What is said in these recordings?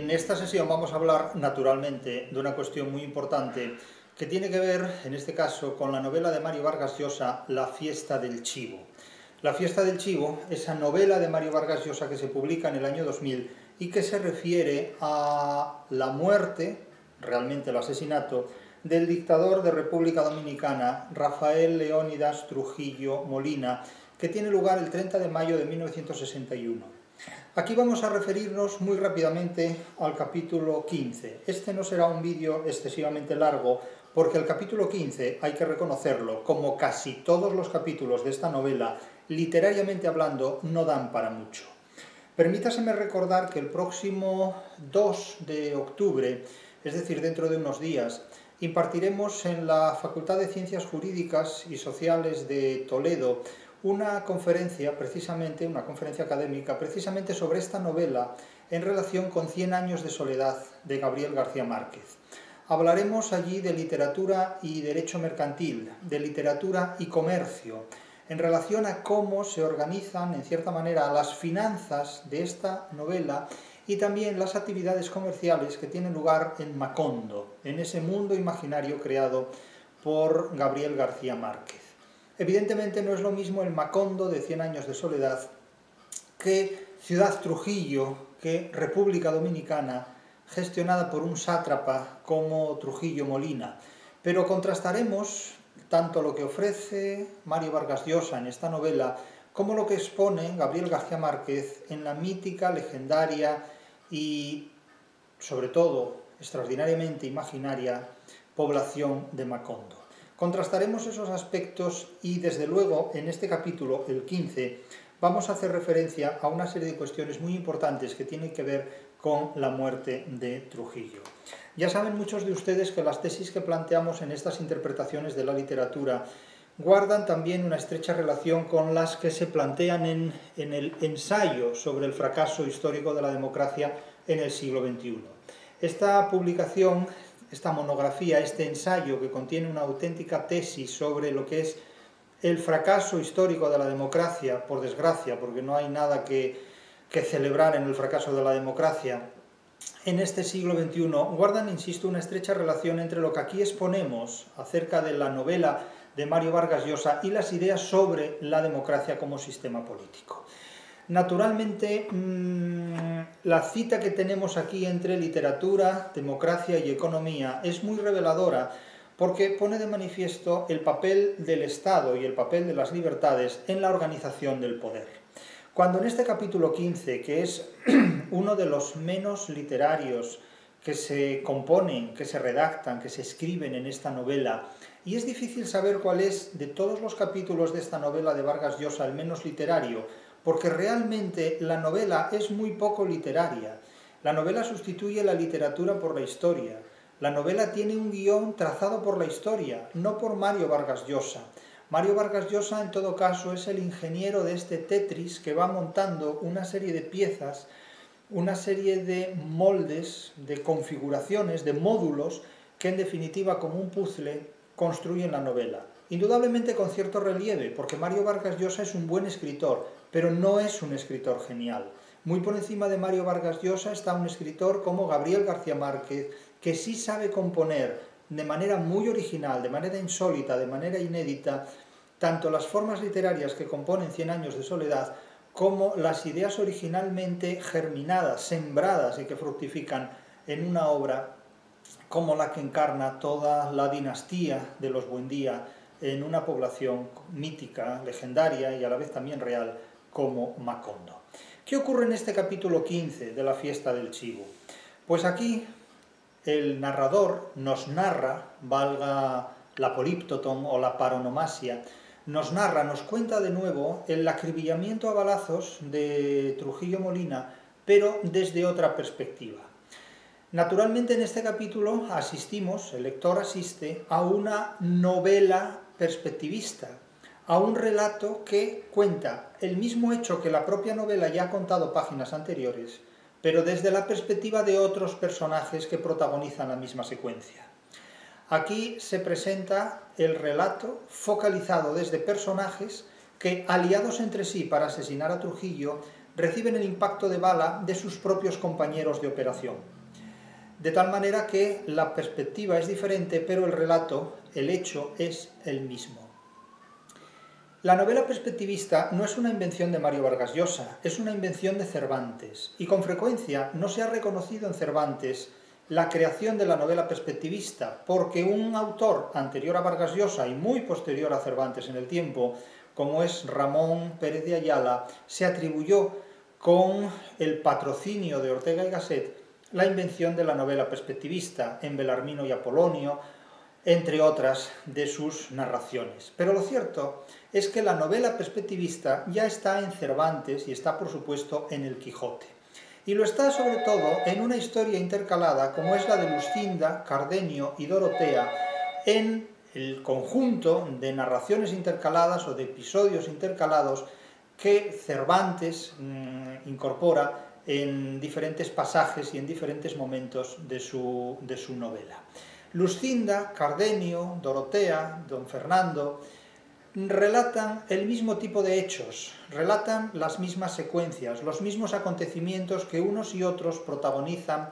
En esta sesión vamos a hablar, naturalmente, de una cuestión muy importante que tiene que ver, en este caso, con la novela de Mario Vargas Llosa, La fiesta del chivo. La fiesta del chivo, esa novela de Mario Vargas Llosa que se publica en el año 2000 y que se refiere a la muerte, realmente el asesinato, del dictador de República Dominicana, Rafael Leónidas Trujillo Molina, que tiene lugar el 30 de mayo de 1961. Aquí vamos a referirnos muy rápidamente al capítulo 15. Este no será un vídeo excesivamente largo, porque el capítulo 15, hay que reconocerlo, como casi todos los capítulos de esta novela, literariamente hablando, no dan para mucho. Permítaseme recordar que el próximo 2 de octubre, es decir, dentro de unos días, impartiremos en la Facultad de Ciencias Jurídicas y Sociales de Toledo una conferencia académica, precisamente sobre esta novela en relación con 100 años de soledad de Gabriel García Márquez. Hablaremos allí de literatura y derecho mercantil, de literatura y comercio, en relación a cómo se organizan, en cierta manera, las finanzas de esta novela y también las actividades comerciales que tienen lugar en Macondo, en ese mundo imaginario creado por Gabriel García Márquez. Evidentemente no es lo mismo el Macondo de 100 años de soledad que Ciudad Trujillo, que República Dominicana, gestionada por un sátrapa como Trujillo Molina. Pero contrastaremos tanto lo que ofrece Mario Vargas Llosa en esta novela como lo que expone Gabriel García Márquez en la mítica, legendaria y, sobre todo, extraordinariamente imaginaria población de Macondo. Contrastaremos esos aspectos y, desde luego, en este capítulo, el 15, vamos a hacer referencia a una serie de cuestiones muy importantes que tienen que ver con la muerte de Trujillo. Ya saben muchos de ustedes que las tesis que planteamos en estas interpretaciones de la literatura guardan también una estrecha relación con las que se plantean en el ensayo sobre el fracaso histórico de la democracia en el siglo XXI. Esta publicación, esta monografía, este ensayo que contiene una auténtica tesis sobre lo que es el fracaso histórico de la democracia, por desgracia, porque no hay nada que celebrar en el fracaso de la democracia, en este siglo XXI, guardan, insisto, una estrecha relación entre lo que aquí exponemos acerca de la novela de Mario Vargas Llosa y las ideas sobre la democracia como sistema político. Naturalmente, la cita que tenemos aquí entre literatura, democracia y economía es muy reveladora porque pone de manifiesto el papel del Estado y el papel de las libertades en la organización del poder. Cuando en este capítulo 15, que es uno de los menos literarios que se componen, que se redactan, que se escriben en esta novela, y es difícil saber cuál es de todos los capítulos de esta novela de Vargas Llosa el menos literario, porque realmente la novela es muy poco literaria. La novela sustituye la literatura por la historia. La novela tiene un guión trazado por la historia, no por Mario Vargas Llosa. Mario Vargas Llosa, en todo caso, es el ingeniero de este Tetris que va montando una serie de piezas, una serie de moldes, de configuraciones, de módulos, que en definitiva, como un puzzle, construyen la novela. Indudablemente con cierto relieve, porque Mario Vargas Llosa es un buen escritor, pero no es un escritor genial. Muy por encima de Mario Vargas Llosa está un escritor como Gabriel García Márquez, que sí sabe componer de manera muy original, de manera insólita, de manera inédita, tanto las formas literarias que componen 100 años de soledad, como las ideas originalmente germinadas, sembradas y que fructifican en una obra como la que encarna toda la dinastía de los Buendía en una población mítica, legendaria y a la vez también real como Macondo. ¿Qué ocurre en este capítulo 15 de la fiesta del chivo? Pues aquí el narrador nos narra, valga la políptoton o la paronomasia, nos cuenta de nuevo el acribillamiento a balazos de Trujillo Molina, pero desde otra perspectiva. Naturalmente en este capítulo asistimos, el lector asiste, a una novela perspectivista, a un relato que cuenta el mismo hecho que la propia novela ya ha contado páginas anteriores, pero desde la perspectiva de otros personajes que protagonizan la misma secuencia. Aquí se presenta el relato focalizado desde personajes que, aliados entre sí para asesinar a Trujillo, reciben el impacto de bala de sus propios compañeros de operación. de tal manera que la perspectiva es diferente, pero el relato, el hecho, es el mismo. La novela perspectivista no es una invención de Mario Vargas Llosa, es una invención de Cervantes, y con frecuencia no se ha reconocido en Cervantes la creación de la novela perspectivista, porque un autor anterior a Vargas Llosa y muy posterior a Cervantes en el tiempo, como es Ramón Pérez de Ayala, se atribuyó con el patrocinio de Ortega y Gasset la invención de la novela perspectivista en Belarmino y Apolonio, entre otras de sus narraciones. Pero lo cierto es que la novela perspectivista ya está en Cervantes y está, por supuesto, en el Quijote. Y lo está sobre todo en una historia intercalada como es la de Luscinda, Cardenio y Dorotea, en el conjunto de narraciones intercaladas o de episodios intercalados que Cervantes incorpora en diferentes pasajes y en diferentes momentos de su novela. Luscinda, Cardenio, Dorotea, don Fernando relatan el mismo tipo de hechos, relatan las mismas secuencias, los mismos acontecimientos que unos y otros protagonizan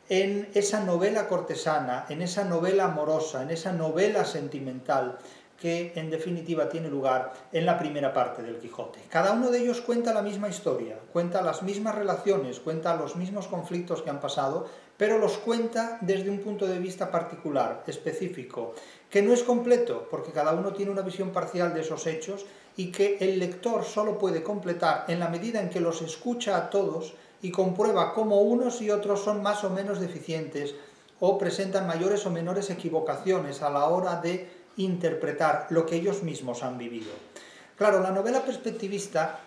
en esa novela cortesana, en esa novela amorosa, en esa novela sentimental que en definitiva tiene lugar en la primera parte del Quijote. Cada uno de ellos cuenta la misma historia, cuenta las mismas relaciones, cuenta los mismos conflictos que han pasado, pero los cuenta desde un punto de vista particular, específico, que no es completo, porque cada uno tiene una visión parcial de esos hechos y que el lector solo puede completar en la medida en que los escucha a todos y comprueba cómo unos y otros son más o menos deficientes o presentan mayores o menores equivocaciones a la hora de interpretar lo que ellos mismos han vivido. Claro, la novela perspectivista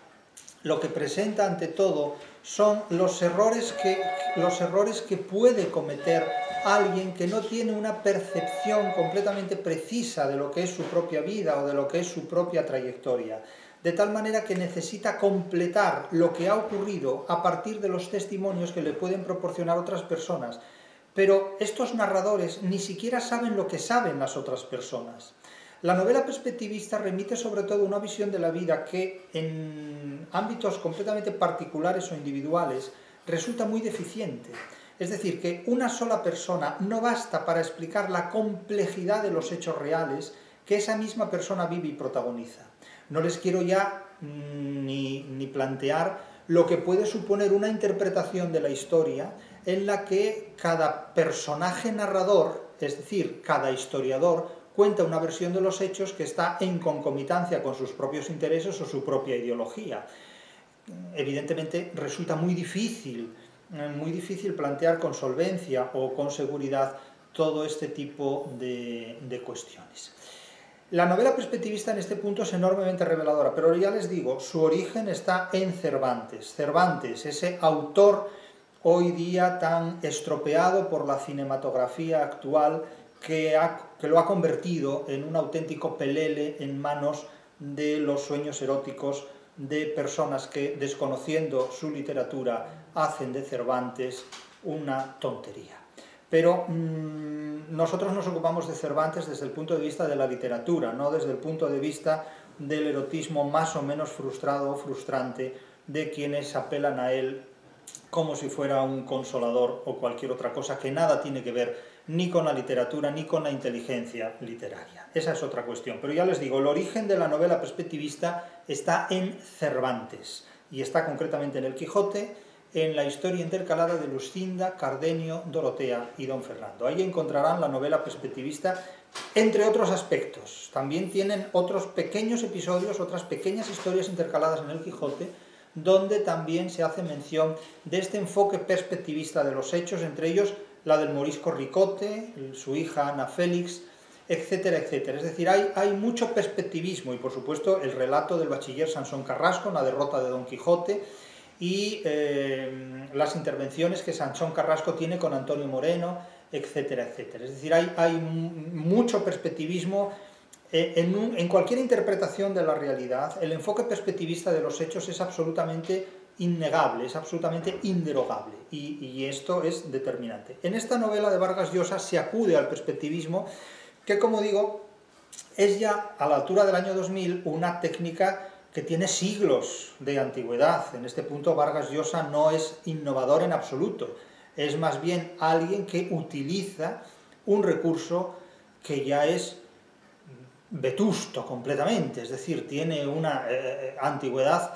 lo que presenta ante todo son los errores que puede cometer alguien que no tiene una percepción completamente precisa de lo que es su propia vida o de lo que es su propia trayectoria, de tal manera que necesita completar lo que ha ocurrido a partir de los testimonios que le pueden proporcionar otras personas. Pero estos narradores ni siquiera saben lo que saben las otras personas. La novela perspectivista remite sobre todo a una visión de la vida que en ámbitos completamente particulares o individuales resulta muy deficiente. Es decir, que una sola persona no basta para explicar la complejidad de los hechos reales que esa misma persona vive y protagoniza. No les quiero ya ni plantear lo que puede suponer una interpretación de la historia en la que cada personaje narrador, es decir, cada historiador, cuenta una versión de los hechos que está en concomitancia con sus propios intereses o su propia ideología. Evidentemente resulta muy difícil plantear con solvencia o con seguridad todo este tipo de cuestiones. La novela perspectivista en este punto es enormemente reveladora, pero ya les digo, su origen está en Cervantes. Cervantes, ese autor hoy día tan estropeado por la cinematografía actual que lo ha convertido en un auténtico pelele en manos de los sueños eróticos de personas que, desconociendo su literatura, hacen de Cervantes una tontería. Pero nosotros nos ocupamos de Cervantes desde el punto de vista de la literatura, no desde el punto de vista del erotismo más o menos frustrado o frustrante de quienes apelan a él como si fuera un consolador o cualquier otra cosa que nada tiene que ver ni con la literatura ni con la inteligencia literaria. Esa es otra cuestión. Pero ya les digo, el origen de la novela perspectivista está en Cervantes y está concretamente en el Quijote, en la historia intercalada de Luscinda, Cardenio, Dorotea y don Fernando. Ahí encontrarán la novela perspectivista, entre otros aspectos. También tienen otros pequeños episodios, otras pequeñas historias intercaladas en el Quijote, donde también se hace mención de este enfoque perspectivista de los hechos, entre ellos la del morisco Ricote, su hija Ana Félix, etcétera, etcétera. Es decir, hay mucho perspectivismo y, por supuesto, el relato del bachiller Sansón Carrasco en la derrota de Don Quijote y las intervenciones que Sansón Carrasco tiene con Antonio Moreno, etcétera, etcétera. Es decir, hay mucho perspectivismo. En cualquier interpretación de la realidad, el enfoque perspectivista de los hechos es absolutamente innegable, es absolutamente inderogable, y esto es determinante. En esta novela de Vargas Llosa se acude al perspectivismo, que, como digo, es ya a la altura del año 2000 una técnica que tiene siglos de antigüedad. En este punto Vargas Llosa no es innovador en absoluto. es más bien alguien que utiliza un recurso que ya es vetusto completamente, es decir, tiene una antigüedad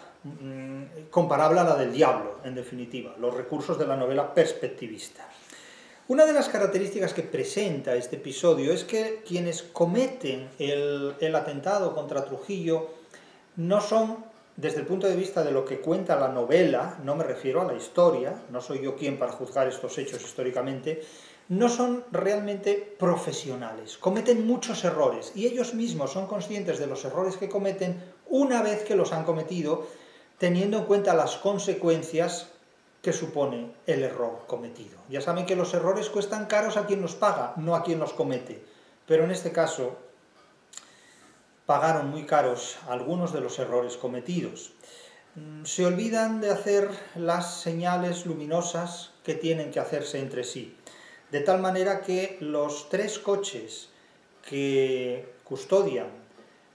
comparable a la del diablo, en definitiva, los recursos de la novela perspectivista. Una de las características que presenta este episodio es que quienes cometen el atentado contra Trujillo no son, desde el punto de vista de lo que cuenta la novela, no me refiero a la historia, no soy yo quien para juzgar estos hechos históricamente, no son realmente profesionales, cometen muchos errores y ellos mismos son conscientes de los errores que cometen una vez que los han cometido, teniendo en cuenta las consecuencias que supone el error cometido. Ya saben que los errores cuestan caros a quien los paga, no a quien los comete, pero en este caso pagaron muy caros algunos de los errores cometidos. Se olvidan de hacer las señales luminosas que tienen que hacerse entre sí, de tal manera que los 3 coches que custodian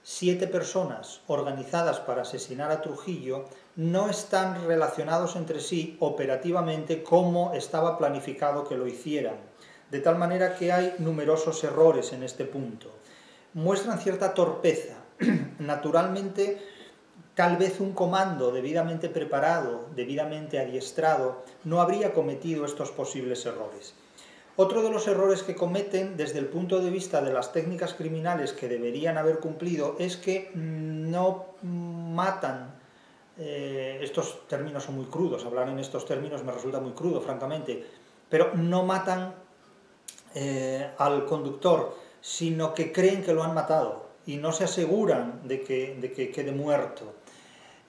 7 personas organizadas para asesinar a Trujillo no están relacionados entre sí operativamente como estaba planificado que lo hicieran, de tal manera que hay numerosos errores en este punto. Muestran cierta torpeza. Naturalmente, tal vez un comando debidamente preparado, debidamente adiestrado, no habría cometido estos posibles errores. Otro de los errores que cometen desde el punto de vista de las técnicas criminales que deberían haber cumplido es que no matan, estos términos son muy crudos, hablar en estos términos me resulta muy crudo, francamente, pero no matan al conductor, sino que creen que lo han matado y no se aseguran de que quede muerto.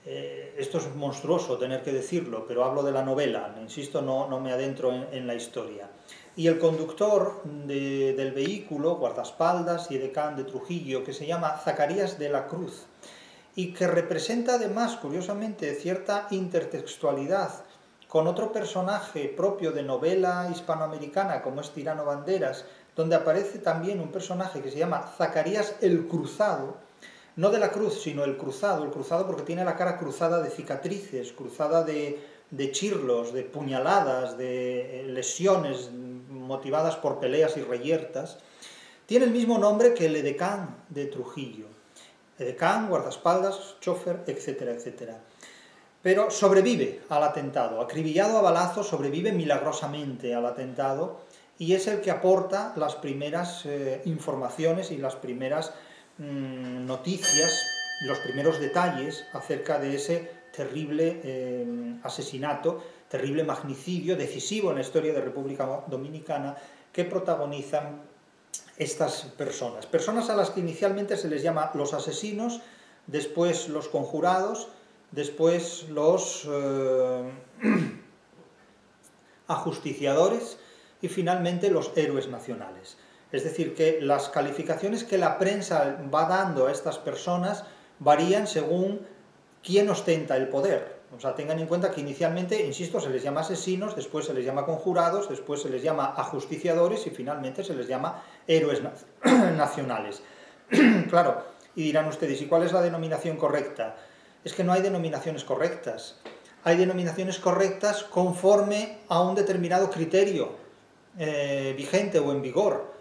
Esto es monstruoso tener que decirlo, pero hablo de la novela, insisto, no me adentro en la historia. Y el conductor del vehículo, guardaespaldas y edecán de Trujillo, que se llama Zacarías de la Cruz, y que representa además, curiosamente, cierta intertextualidad con otro personaje propio de novela hispanoamericana, como es Tirano Banderas, donde aparece también un personaje que se llama Zacarías el Cruzado, no de la cruz, sino el cruzado porque tiene la cara cruzada de cicatrices, cruzada de chirlos, de puñaladas, de lesiones motivadas por peleas y reyertas. Tiene el mismo nombre que el edecán de Trujillo. Edecán, guardaespaldas, chofer, etcétera, etcétera. Pero sobrevive al atentado, acribillado a balazos, sobrevive milagrosamente al atentado y es el que aporta las primeras informaciones y las primeras noticias, los primeros detalles acerca de ese terrible asesinato, terrible magnicidio, decisivo en la historia de República Dominicana, que protagonizan estas personas. Personas a las que inicialmente se les llama los asesinos, después los conjurados, después los ajusticiadores y finalmente los héroes nacionales. Es decir, que las calificaciones que la prensa va dando a estas personas varían según quién ostenta el poder. O sea, tengan en cuenta que inicialmente, insisto, se les llama asesinos, después se les llama conjurados, después se les llama ajusticiadores y finalmente se les llama héroes nacionales. Claro, y dirán ustedes, ¿y cuál es la denominación correcta? Es que no hay denominaciones correctas. Hay denominaciones correctas conforme a un determinado criterio vigente o en vigor.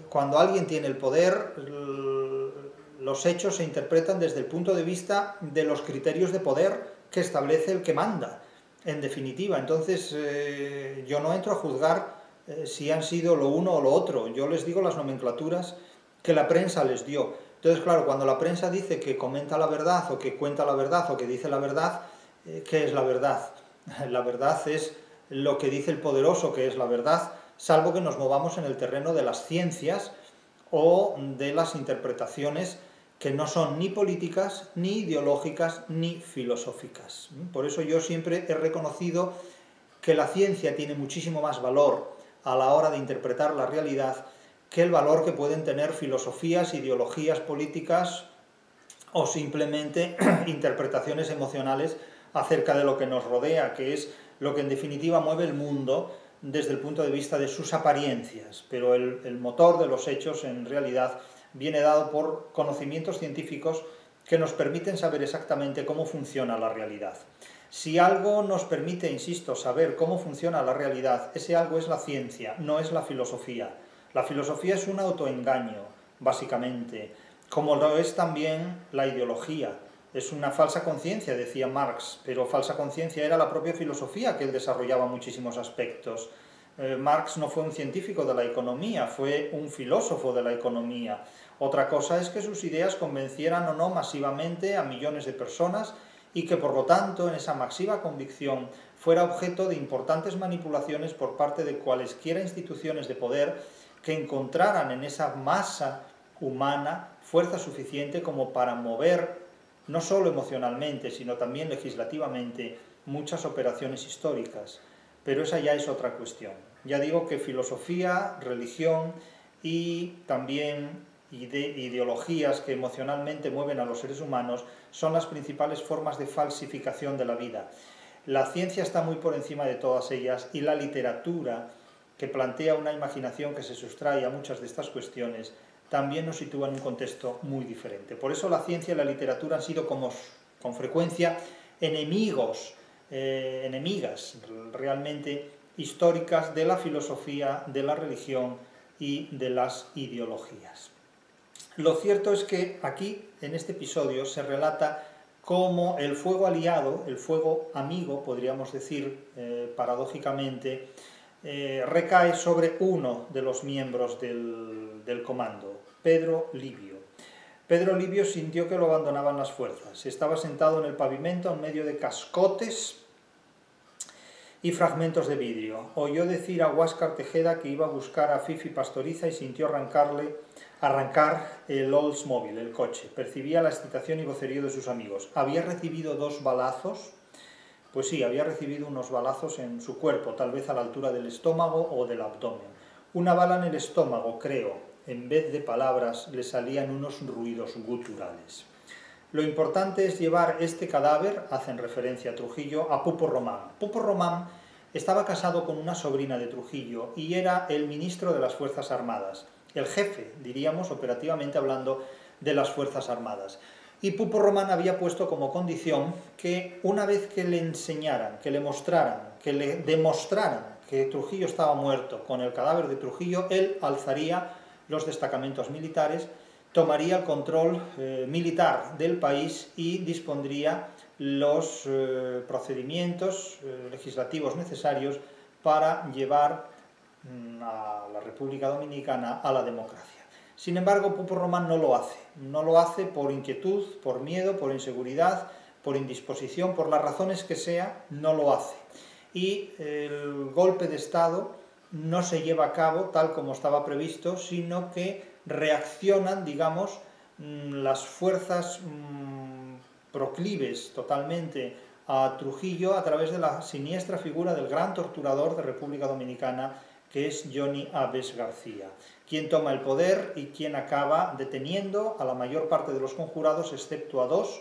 Cuando alguien tiene el poder, los hechos se interpretan desde el punto de vista de los criterios de poder que establece el que manda, en definitiva. Entonces, yo no entro a juzgar si han sido lo uno o lo otro, yo les digo las nomenclaturas que la prensa les dio. Entonces, claro, cuando la prensa dice que comenta la verdad, o que cuenta la verdad, o que dice la verdad, ¿qué es la verdad? La verdad es lo que dice el poderoso que es la verdad, salvo que nos movamos en el terreno de las ciencias o de las interpretaciones que no son ni políticas, ni ideológicas, ni filosóficas. Por eso yo siempre he reconocido que la ciencia tiene muchísimo más valor a la hora de interpretar la realidad que el valor que pueden tener filosofías, ideologías políticas o simplemente interpretaciones emocionales acerca de lo que nos rodea, que es lo que en definitiva mueve el mundo desde el punto de vista de sus apariencias, pero el motor de los hechos en realidad viene dado por conocimientos científicos que nos permiten saber exactamente cómo funciona la realidad. Si algo nos permite, insisto, saber cómo funciona la realidad, ese algo es la ciencia, no es la filosofía. La filosofía es un autoengaño, básicamente, como lo es también la ideología. Es una falsa conciencia, decía Marx, pero falsa conciencia era la propia filosofía, que él desarrollaba muchísimos aspectos. Marx no fue un científico de la economía, fue un filósofo de la economía. Otra cosa es que sus ideas convencieran o no masivamente a millones de personas y que por lo tanto en esa masiva convicción fuera objeto de importantes manipulaciones por parte de cualesquiera instituciones de poder que encontraran en esa masa humana fuerza suficiente como para mover, no solo emocionalmente, sino también legislativamente, muchas operaciones históricas. Pero esa ya es otra cuestión. Ya digo que filosofía, religión y también ideologías que emocionalmente mueven a los seres humanos son las principales formas de falsificación de la vida. La ciencia está muy por encima de todas ellas y la literatura, que plantea una imaginación que se sustrae a muchas de estas cuestiones, también nos sitúa en un contexto muy diferente. Por eso la ciencia y la literatura han sido con frecuencia enemigas realmente históricas de la filosofía, de la religión y de las ideologías. Lo cierto es que aquí, en este episodio, se relata cómo el fuego aliado, el fuego amigo, podríamos decir paradójicamente, recae sobre uno de los miembros del comando, Pedro Livio. Pedro Livio sintió que lo abandonaban las fuerzas. Estaba sentado en el pavimento en medio de cascotes y fragmentos de vidrio. Oyó decir a Huáscar Tejeda que iba a buscar a Fifi Pastoriza y sintió arrancar el Oldsmobile, el coche. Percibía la excitación y vocerío de sus amigos. ¿Había recibido 2 balazos? Pues sí, había recibido unos balazos en su cuerpo, tal vez a la altura del estómago o del abdomen. Una bala en el estómago, creo. En vez de palabras le salían unos ruidos guturales. Lo importante es llevar este cadáver, hacen referencia a Trujillo, a Pupo Román. Pupo Román estaba casado con una sobrina de Trujillo y era el ministro de las Fuerzas Armadas, el jefe, diríamos, operativamente hablando, de las Fuerzas Armadas. Y Pupo Román había puesto como condición que una vez que le enseñaran, que le mostraran, que le demostraran que Trujillo estaba muerto con el cadáver de Trujillo, él alzaría los destacamentos militares, tomaría el control militar del país y dispondría los procedimientos legislativos necesarios para llevar a la República Dominicana a la democracia. Sin embargo, Pupo Román no lo hace por inquietud, por miedo, por inseguridad, por indisposición, por las razones que sea, no lo hace. Y el golpe de Estado no se lleva a cabo tal como estaba previsto, sino que reaccionan, digamos, las fuerzas proclives totalmente a Trujillo a través de la siniestra figura del gran torturador de República Dominicana, que es Johnny Aves García, quien toma el poder y quien acaba deteniendo a la mayor parte de los conjurados, excepto a 2.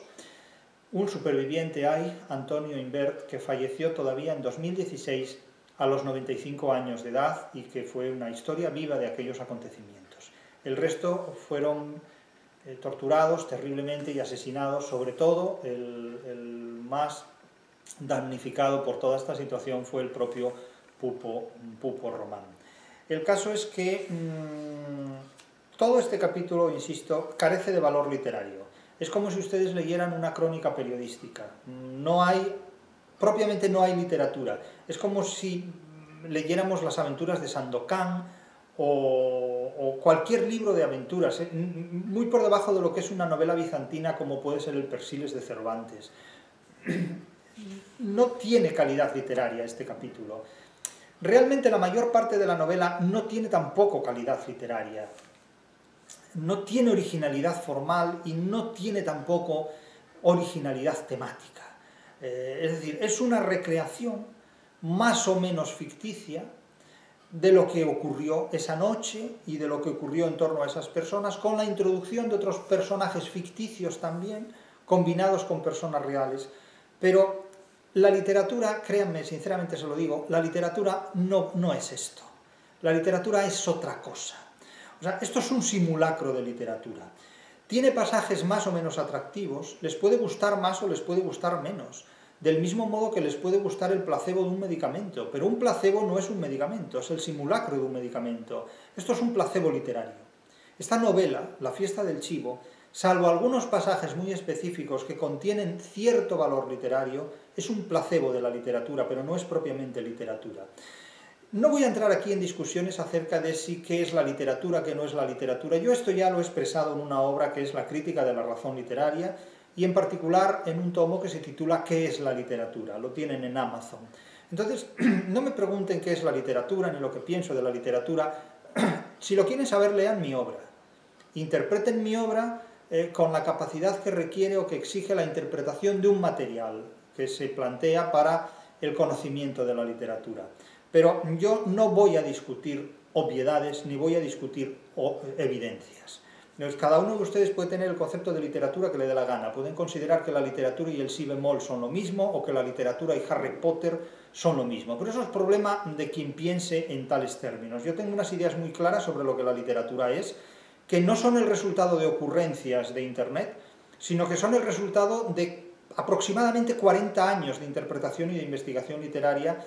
Un superviviente hay, Antonio Imbert, que falleció todavía en 2016 a los 95 años de edad y que fue una historia viva de aquellos acontecimientos. El resto fueron torturados terriblemente y asesinados, sobre todo el más damnificado por toda esta situación fue el propio Pupo Román. El caso es que todo este capítulo, insisto, carece de valor literario. Es como si ustedes leyeran una crónica periodística. Propiamente no hay literatura. Es como si leyéramos las aventuras de Sandokan o cualquier libro de aventuras, muy por debajo de lo que es una novela bizantina como puede ser el Persiles de Cervantes. No tiene calidad literaria este capítulo. Realmente la mayor parte de la novela no tiene tampoco calidad literaria. No tiene originalidad formal y no tiene tampoco originalidad temática. Es decir, es una recreación más o menos ficticia de lo que ocurrió esa noche y de lo que ocurrió en torno a esas personas, con la introducción de otros personajes ficticios también, combinados con personas reales. Pero la literatura, créanme, sinceramente se lo digo, la literatura no es esto. La literatura es otra cosa. O sea, esto es un simulacro de literatura. Tiene pasajes más o menos atractivos, les puede gustar más o les puede gustar menos. del mismo modo que les puede gustar el placebo de un medicamento, pero un placebo no es un medicamento, es el simulacro de un medicamento. Esto es un placebo literario. Esta novela, La fiesta del chivo, salvo algunos pasajes muy específicos que contienen cierto valor literario, es un placebo de la literatura, pero no es propiamente literatura. No voy a entrar aquí en discusiones acerca de si qué es la literatura, qué no es la literatura. Yo esto ya lo he expresado en una obra que es La crítica de la razón literaria, y en particular en un tomo que se titula ¿Qué es la literatura? Lo tienen en Amazon. Entonces, no me pregunten qué es la literatura, ni lo que pienso de la literatura. Si lo quieren saber, lean mi obra. Interpreten mi obra con la capacidad que requiere o que exige la interpretación de un material que se plantea para el conocimiento de la literatura. Pero yo no voy a discutir obviedades, ni voy a discutir evidencias. Entonces, cada uno de ustedes puede tener el concepto de literatura que le dé la gana. Pueden considerar que la literatura y el si bemol son lo mismo, o que la literatura y Harry Potter son lo mismo. Pero eso es problema de quien piense en tales términos. Yo tengo unas ideas muy claras sobre lo que la literatura es, que no son el resultado de ocurrencias de Internet, sino que son el resultado de aproximadamente 40 años de interpretación y de investigación literaria,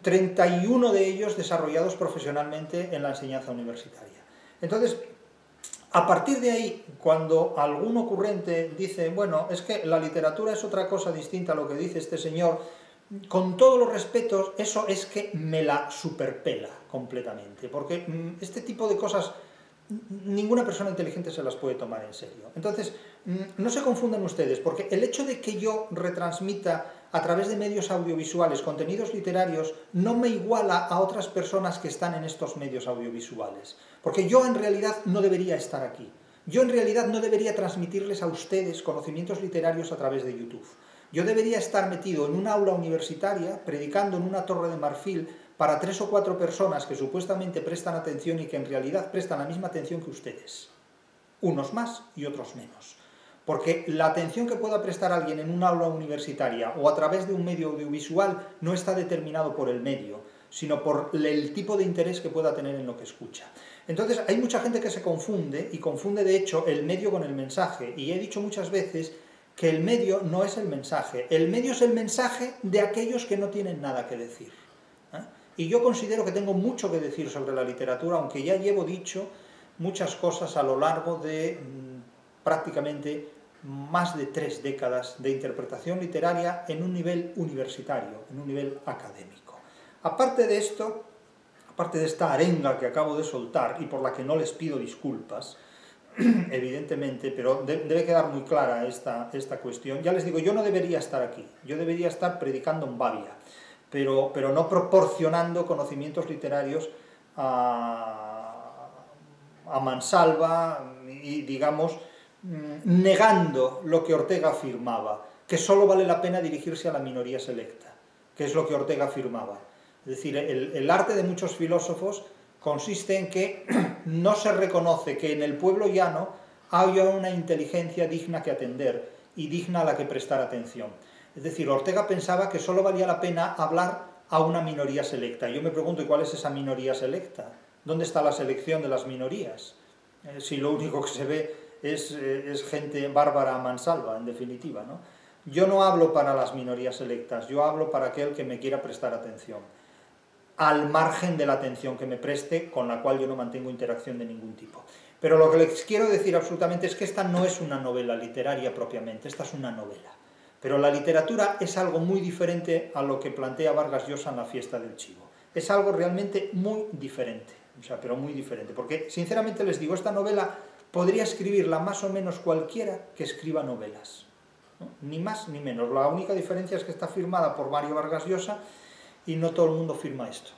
31 de ellos desarrollados profesionalmente en la enseñanza universitaria. Entonces, a partir de ahí, cuando algún ocurrente dice, bueno, es que la literatura es otra cosa distinta a lo que dice este señor, con todos los respetos, eso es que me la superpela completamente, porque este tipo de cosas ninguna persona inteligente se las puede tomar en serio. Entonces, no se confundan ustedes, porque el hecho de que yo retransmita a través de medios audiovisuales contenidos literarios no me iguala a otras personas que están en estos medios audiovisuales, porque yo en realidad no debería estar aquí. Yo en realidad no debería transmitirles a ustedes conocimientos literarios a través de YouTube. Yo debería estar metido en un aula universitaria, predicando en una torre de marfil para 3 o 4 personas que supuestamente prestan atención y que en realidad prestan la misma atención que ustedes. Unos más y otros menos. Porque la atención que pueda prestar alguien en un aula universitaria o a través de un medio audiovisual no está determinado por el medio, sino por el tipo de interés que pueda tener en lo que escucha. Entonces, hay mucha gente que se confunde, y confunde de hecho el medio con el mensaje, y he dicho muchas veces que el medio no es el mensaje es el mensaje de aquellos que no tienen nada que decir. Y yo considero que tengo mucho que decir sobre la literatura, aunque ya llevo dicho muchas cosas a lo largo de prácticamente más de 3 décadas de interpretación literaria en un nivel universitario, en un nivel académico. Aparte de esto, aparte de esta arenga que acabo de soltar y por la que no les pido disculpas, evidentemente, pero debe quedar muy clara esta cuestión, ya les digo, yo no debería estar aquí, yo debería estar predicando en Bavia, pero no proporcionando conocimientos literarios a mansalva y, digamos, negando lo que Ortega afirmaba, que solo vale la pena dirigirse a la minoría selecta, que es lo que Ortega afirmaba. Es decir, el arte de muchos filósofos consiste en que no se reconoce que en el pueblo llano haya una inteligencia digna que atender y digna a la que prestar atención. Es decir, Ortega pensaba que solo valía la pena hablar a una minoría selecta. Yo me pregunto, ¿y cuál es esa minoría selecta? ¿Dónde está la selección de las minorías? Si lo único que se ve es gente bárbara a mansalva, en definitiva, ¿no? Yo no hablo para las minorías selectas, yo hablo para aquel que me quiera prestar atención, al margen de la atención que me preste, con la cual yo no mantengo interacción de ningún tipo. Pero lo que les quiero decir absolutamente es que esta no es una novela literaria propiamente, esta es una novela. Pero la literatura es algo muy diferente a lo que plantea Vargas Llosa en La fiesta del chivo. Es algo realmente muy diferente, o sea, pero muy diferente. Porque, sinceramente les digo, esta novela podría escribirla más o menos cualquiera que escriba novelas, ¿no? Ni más ni menos. La única diferencia es que está firmada por Mario Vargas Llosa y no todo el mundo firma esto,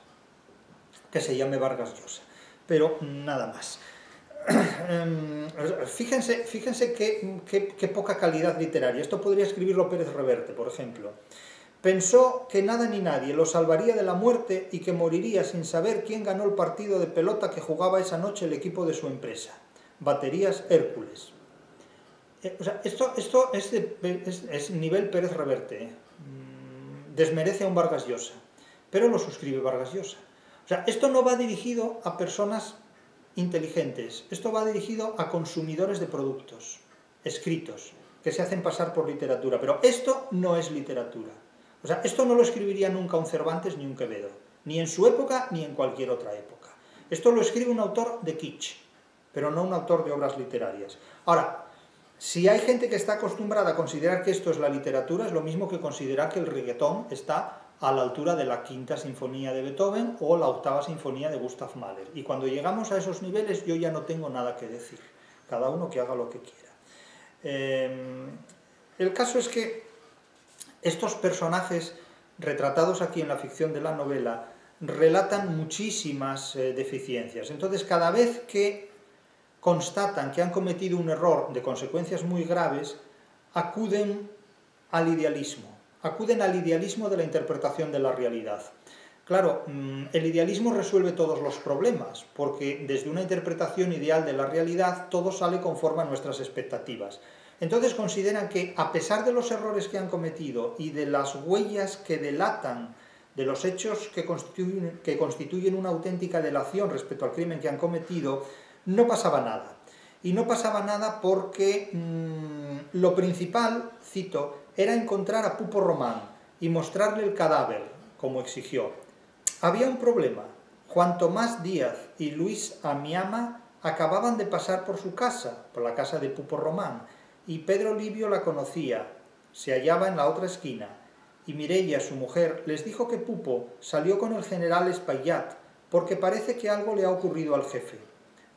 que se llame Vargas Llosa. Pero nada más. Fíjense qué poca calidad literaria. Esto podría escribirlo Pérez Reverte, por ejemplo. Pensó que nada ni nadie lo salvaría de la muerte y que moriría sin saber quién ganó el partido de pelota que jugaba esa noche el equipo de su empresa. Baterías Hércules. O sea, esto es nivel Pérez Reverte. Desmerece a un Vargas Llosa, pero lo suscribe Vargas Llosa. O sea, esto no va dirigido a personas inteligentes, esto va dirigido a consumidores de productos escritos, que se hacen pasar por literatura, pero esto no es literatura. O sea, esto no lo escribiría nunca un Cervantes ni un Quevedo, ni en su época ni en cualquier otra época. Esto lo escribe un autor de kitsch, pero no un autor de obras literarias. Ahora, si hay gente que está acostumbrada a considerar que esto es la literatura, es lo mismo que considerar que el reggaetón está a la altura de la Quinta Sinfonía de Beethoven o la Octava Sinfonía de Gustav Mahler. Y cuando llegamos a esos niveles yo ya no tengo nada que decir. Cada uno que haga lo que quiera. El caso es que estos personajes retratados aquí en la ficción de la novela relatan muchísimas deficiencias. Entonces, cada vez que constatan que han cometido un error de consecuencias muy graves, acuden al idealismo de la interpretación de la realidad. Claro, el idealismo resuelve todos los problemas, porque desde una interpretación ideal de la realidad todo sale conforme a nuestras expectativas. Entonces consideran que, a pesar de los errores que han cometido y de las huellas que delatan de los hechos que constituyen una auténtica delación respecto al crimen que han cometido, no pasaba nada. Y no pasaba nada porque lo principal, cito, era encontrar a Pupo Román y mostrarle el cadáver, como exigió. Había un problema. Juan Tomás Díaz y Luis Amiama acababan de pasar por su casa, por la casa de Pupo Román, y Pedro Livio la conocía, se hallaba en la otra esquina, y Mireia, su mujer, les dijo que Pupo salió con el general Espaillat, porque parece que algo le ha ocurrido al jefe.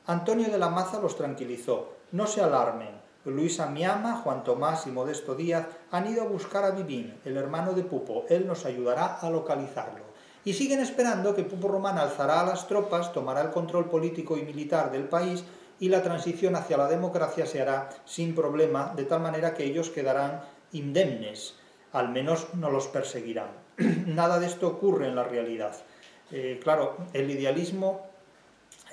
Antonio de la Maza los tranquilizó. No se alarmen. Luis Amiama, Juan Tomás y Modesto Díaz han ido a buscar a Vivín, el hermano de Pupo. Él nos ayudará a localizarlo. Y siguen esperando que Pupo Román alzará a las tropas, tomará el control político y militar del país y la transición hacia la democracia se hará sin problema, de tal manera que ellos quedarán indemnes, al menos no los perseguirán. Nada de esto ocurre en la realidad. Claro, el idealismo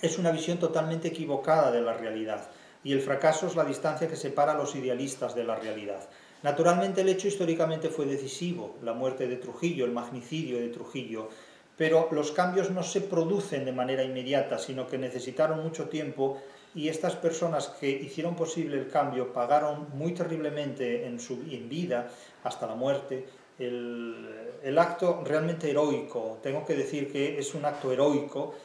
es una visión totalmente equivocada de la realidad, y el fracaso es la distancia que separa a los idealistas de la realidad. Naturalmente el hecho históricamente fue decisivo, la muerte de Trujillo, el magnicidio de Trujillo, pero los cambios no se producen de manera inmediata, sino que necesitaron mucho tiempo, y estas personas que hicieron posible el cambio pagaron muy terriblemente en vida, hasta la muerte, el acto realmente heroico. Tengo que decir que es un acto heroico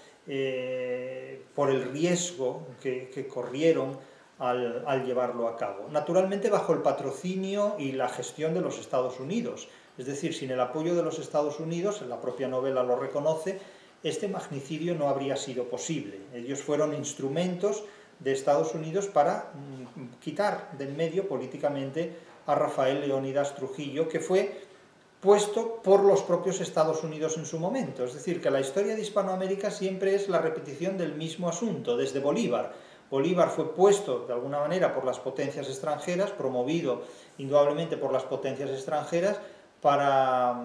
por el riesgo que corrieron al llevarlo a cabo. Naturalmente bajo el patrocinio y la gestión de los Estados Unidos, es decir, sin el apoyo de los Estados Unidos, la propia novela lo reconoce, este magnicidio no habría sido posible. Ellos fueron instrumentos de Estados Unidos para quitar de en medio políticamente a Rafael Leónidas Trujillo, que fue puesto por los propios Estados Unidos en su momento. Es decir, que la historia de Hispanoamérica siempre es la repetición del mismo asunto, desde Bolívar. Bolívar fue puesto, de alguna manera, por las potencias extranjeras, promovido indudablemente por las potencias extranjeras, para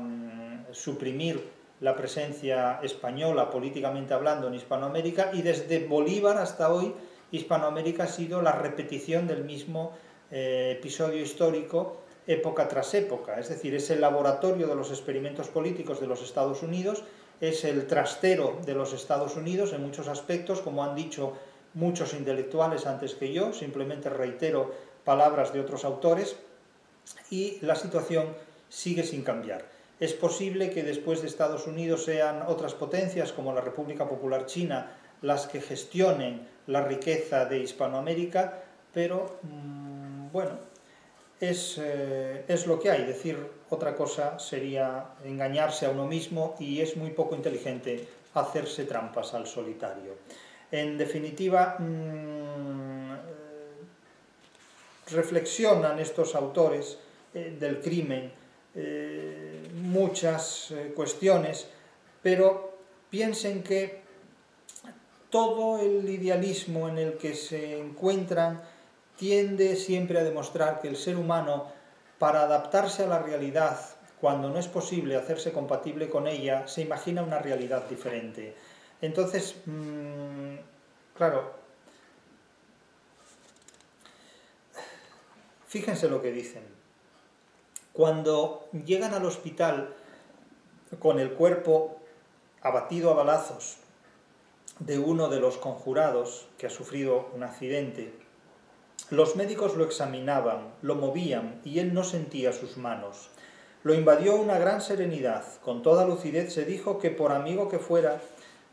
suprimir la presencia española, políticamente hablando, en Hispanoamérica, y desde Bolívar hasta hoy, Hispanoamérica ha sido la repetición del mismo episodio histórico, época tras época. Es decir, es el laboratorio de los experimentos políticos de los Estados Unidos, es el trastero de los Estados Unidos en muchos aspectos, como han dicho muchos intelectuales antes que yo, simplemente reitero palabras de otros autores, y la situación sigue sin cambiar. Es posible que después de Estados Unidos sean otras potencias, como la República Popular China, las que gestionen la riqueza de Hispanoamérica, pero, bueno, es lo que hay. Decir otra cosa sería engañarse a uno mismo, y es muy poco inteligente hacerse trampas al solitario. En definitiva, reflexionan estos autores del crimen muchas cuestiones, pero piensen que todo el idealismo en el que se encuentran tiende siempre a demostrar que el ser humano, para adaptarse a la realidad, cuando no es posible hacerse compatible con ella, se imagina una realidad diferente. Entonces, claro, fíjense lo que dicen. Cuando llegan al hospital con el cuerpo abatido a balazos de uno de los conjurados que ha sufrido un accidente, Los médicos lo examinaban, lo movían, y él no sentía sus manos. Lo invadió una gran serenidad. Con toda lucidez se dijo que, por amigo que fuera,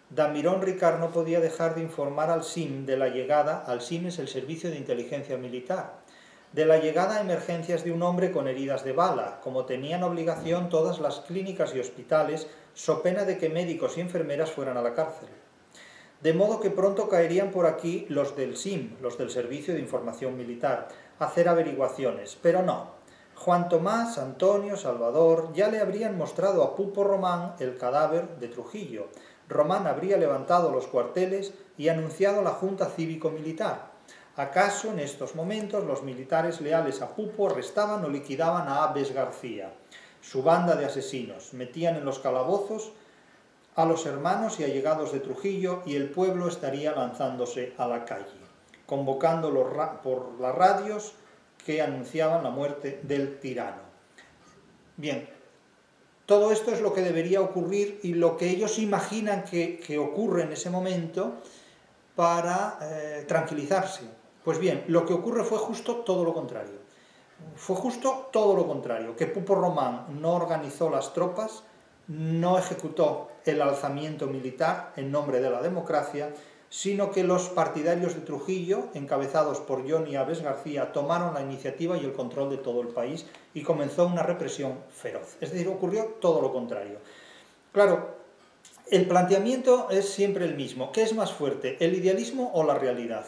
Damirón Ricard no podía dejar de informar al SIM de la llegada, al SIM es el Servicio de Inteligencia Militar, de la llegada a emergencias de un hombre con heridas de bala, como tenían obligación todas las clínicas y hospitales, so pena de que médicos y enfermeras fueran a la cárcel. De modo que pronto caerían por aquí los del SIM, los del Servicio de Información Militar, a hacer averiguaciones, pero no. Juan Tomás, Antonio, Salvador ya le habrían mostrado a Pupo Román el cadáver de Trujillo. Román habría levantado los cuarteles y anunciado la Junta Cívico-Militar. ¿Acaso en estos momentos los militares leales a Pupo arrestaban o liquidaban a Aves García? Su banda de asesinos metían en los calabozos a los hermanos y allegados de Trujillo, y el pueblo estaría lanzándose a la calle, convocándolo por las radios que anunciaban la muerte del tirano. Bien, todo esto es lo que debería ocurrir y lo que ellos imaginan que ocurre en ese momento para tranquilizarse. Pues bien, lo que ocurre fue justo todo lo contrario. Fue justo todo lo contrario, que Pupo Román no organizó las tropas, no ejecutó el alzamiento militar en nombre de la democracia, sino que los partidarios de Trujillo, encabezados por Johnny Aves García, tomaron la iniciativa y el control de todo el país y comenzó una represión feroz. Es decir, ocurrió todo lo contrario. Claro, el planteamiento es siempre el mismo. ¿Qué es más fuerte, el idealismo o la realidad?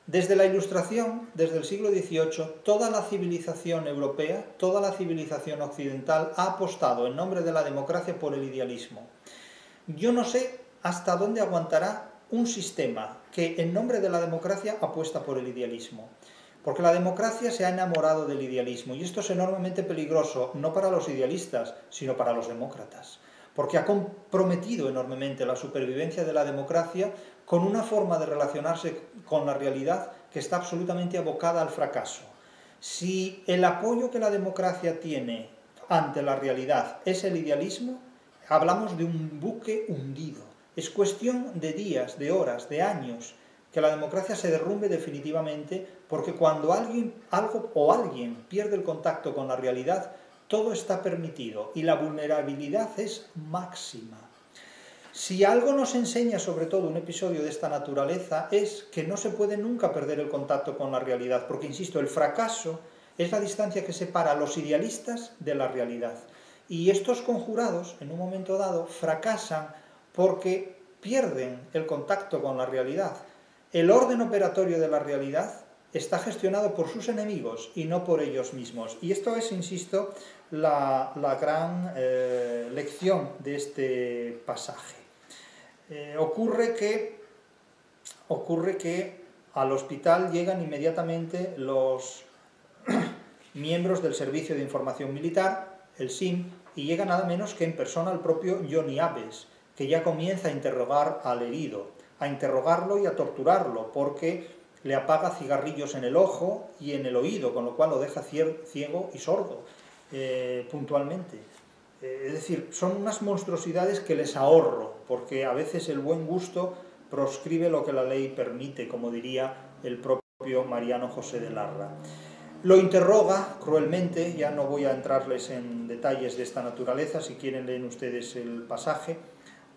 Desde la Ilustración, desde el siglo XVIII, toda la civilización europea, toda la civilización occidental ha apostado en nombre de la democracia por el idealismo. Yo no sé hasta dónde aguantará un sistema que en nombre de la democracia apuesta por el idealismo. Porque la democracia se ha enamorado del idealismo, y esto es enormemente peligroso, no para los idealistas, sino para los demócratas. Porque ha comprometido enormemente la supervivencia de la democracia con una forma de relacionarse con la realidad que está absolutamente abocada al fracaso. Si el apoyo que la democracia tiene ante la realidad es el idealismo, hablamos de un buque hundido. Es cuestión de días, de horas, de años, que la democracia se derrumbe definitivamente, porque cuando alguien pierde el contacto con la realidad, todo está permitido y la vulnerabilidad es máxima. Si algo nos enseña sobre todo un episodio de esta naturaleza es que no se puede nunca perder el contacto con la realidad, porque, insisto, el fracaso es la distancia que separa a los idealistas de la realidad. Y estos conjurados, en un momento dado, fracasan porque pierden el contacto con la realidad. El orden operatorio de la realidad está gestionado por sus enemigos y no por ellos mismos. Y esto es, insisto, la gran lección de este pasaje. Ocurre que al hospital llegan inmediatamente los miembros del Servicio de Información Militar, el SIM, y llega nada menos que en persona el propio Johnny Aves, que ya comienza a interrogar al herido, a interrogarlo y a torturarlo, porque le apaga cigarrillos en el ojo y en el oído, con lo cual lo deja ciego y sordo puntualmente. Es decir, son unas monstruosidades que les ahorro, porque a veces el buen gusto proscribe lo que la ley permite, como diría el propio Mariano José de Larra. Lo interroga cruelmente, ya no voy a entrarles en detalles de esta naturaleza, si quieren leen ustedes el pasaje,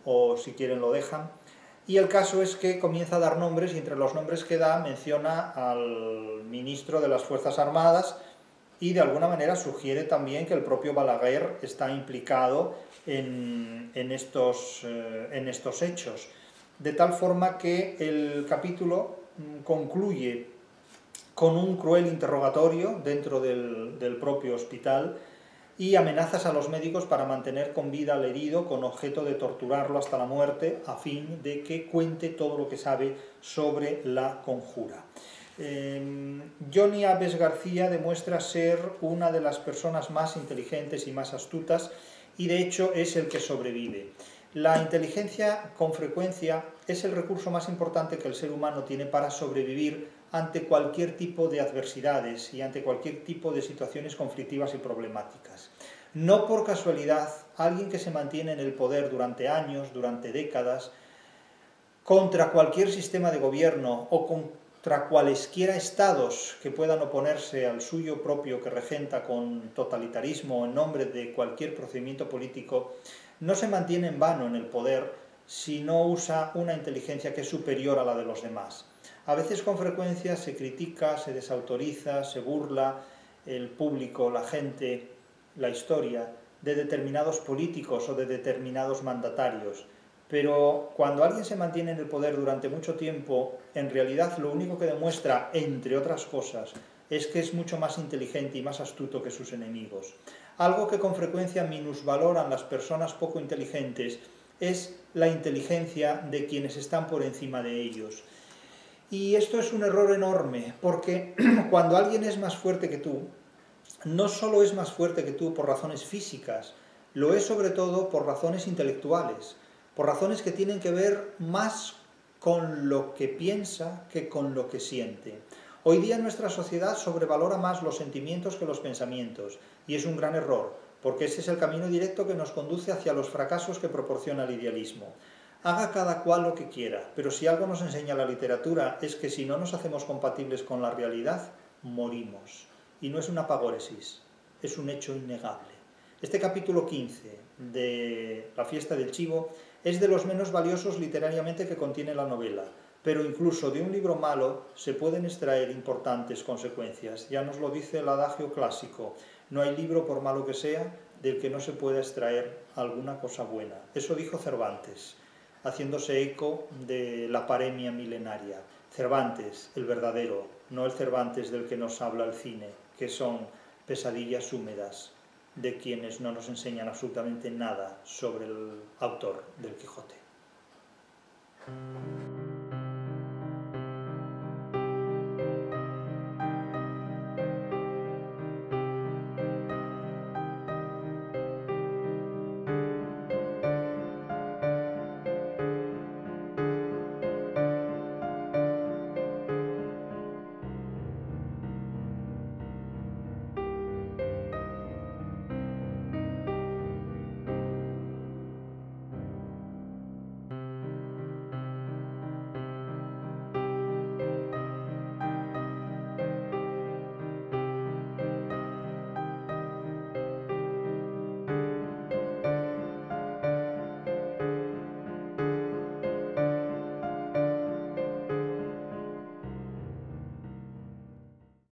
o si quieren lo dejan. Y el caso es que comienza a dar nombres, y entre los nombres que da menciona al ministro de las Fuerzas Armadas, y de alguna manera sugiere también que el propio Balaguer está implicado en estos hechos. De tal forma que el capítulo concluye con un cruel interrogatorio dentro del propio hospital y amenazas a los médicos para mantener con vida al herido con objeto de torturarlo hasta la muerte a fin de que cuente todo lo que sabe sobre la conjura. Johnny Aves García demuestra ser una de las personas más inteligentes y más astutas, y de hecho es el que sobrevive. La inteligencia con frecuencia es el recurso más importante que el ser humano tiene para sobrevivir ante cualquier tipo de adversidades y ante cualquier tipo de situaciones conflictivas y problemáticas. No por casualidad, alguien que se mantiene en el poder durante años, durante décadas, contra cualquier sistema de gobierno o contra cualesquiera estados que puedan oponerse al suyo propio, que regenta con totalitarismo en nombre de cualquier procedimiento político, no se mantiene en vano en el poder si no usa una inteligencia que es superior a la de los demás. A veces con frecuencia se critica, se desautoriza, se burla el público, la gente, la historia, de determinados políticos o de determinados mandatarios. Pero cuando alguien se mantiene en el poder durante mucho tiempo, en realidad lo único que demuestra, entre otras cosas, es que es mucho más inteligente y más astuto que sus enemigos. Algo que con frecuencia minusvaloran las personas poco inteligentes es la inteligencia de quienes están por encima de ellos. Y esto es un error enorme, porque cuando alguien es más fuerte que tú, no solo es más fuerte que tú por razones físicas, lo es sobre todo por razones intelectuales, por razones que tienen que ver más con lo que piensa que con lo que siente. Hoy día nuestra sociedad sobrevalora más los sentimientos que los pensamientos, y es un gran error, porque ese es el camino directo que nos conduce hacia los fracasos que proporciona el idealismo. Haga cada cual lo que quiera, pero si algo nos enseña la literatura es que si no nos hacemos compatibles con la realidad, morimos. Y no es una pagóresis, es un hecho innegable. Este capítulo 15 de La fiesta del chivo es de los menos valiosos literariamente que contiene la novela, pero incluso de un libro malo se pueden extraer importantes consecuencias. Ya nos lo dice el adagio clásico, no hay libro, por malo que sea, del que no se pueda extraer alguna cosa buena. Eso dijo Cervantes, haciéndose eco de la paremia milenaria. Cervantes, el verdadero, no el Cervantes del que nos habla el cine, que son pesadillas húmedas de quienes no nos enseñan absolutamente nada sobre el autor del Quijote.